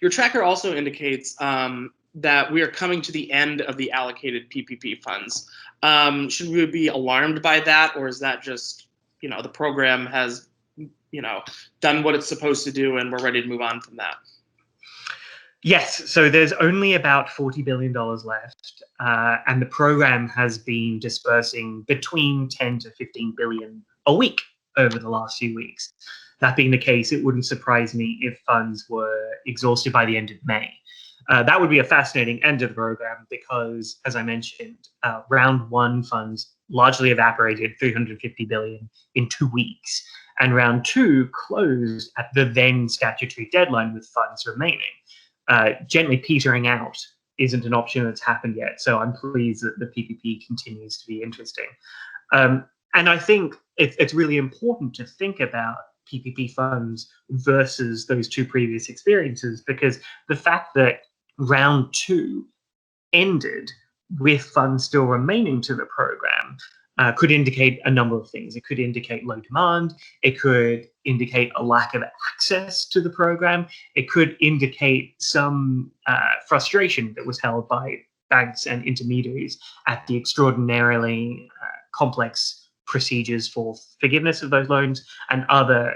Your tracker also indicates that we are coming to the end of the allocated PPP funds. Should we be alarmed by that, or is that just, the program has, done what it's supposed to do and we're ready to move on from that? Yes, so there's only about $40 billion left, and the program has been dispersing between 10 to 15 billion a week over the last few weeks. That being the case, it wouldn't surprise me if funds were exhausted by the end of May. That would be a fascinating end of the program because, as I mentioned, round one funds largely evaporated 350 billion in 2 weeks, and round two closed at the then statutory deadline with funds remaining. Gently petering out isn't an option that's happened yet. So I'm pleased that the PPP continues to be interesting. And I think it's really important to think about PPP funds versus those two previous experiences, because the fact that round two ended with funds still remaining to the program could indicate a number of things. It could indicate low demand. It could indicate a lack of access to the program. It could indicate some frustration that was held by banks and intermediaries at the extraordinarily complex procedures for forgiveness of those loans, and other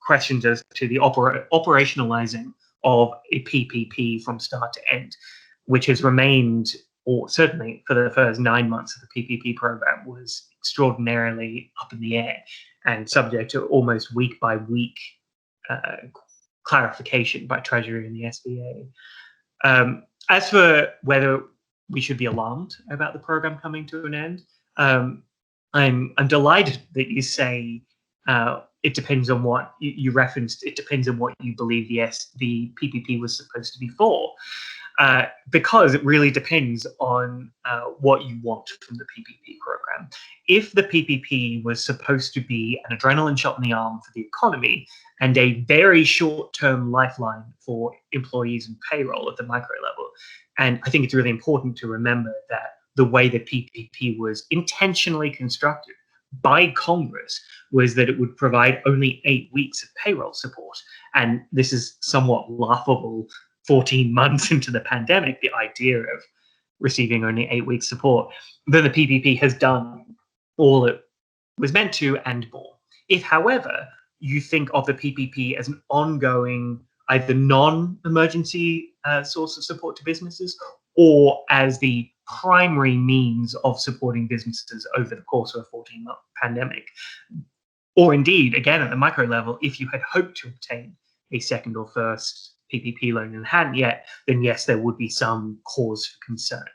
questions as to the operationalizing of a PPP from start to end, which has remained, or certainly for the first 9 months of the PPP program, was extraordinarily up in the air and subject to almost week by week clarification by Treasury and the SBA. As for whether we should be alarmed about the program coming to an end, I'm delighted that you say it depends on what you referenced. It depends on what you believe the PPP was supposed to be for. Because it really depends on what you want from the PPP program. If the PPP was supposed to be an adrenaline shot in the arm for the economy and a very short-term lifeline for employees and payroll at the micro level, and I think it's really important to remember that the way that PPP was intentionally constructed by Congress was that it would provide only 8 weeks of payroll support. And this is somewhat laughable 14 months into the pandemic, the idea of receiving only 8 weeks support. Then the PPP has done all it was meant to and more. If, however, you think of the PPP as an ongoing, either non-emergency source of support to businesses, or as the primary means of supporting businesses over the course of a 14-month pandemic, or indeed, again, at the micro level, if you had hoped to obtain a second or first PPP loan and hadn't yet, then yes, there would be some cause for concern.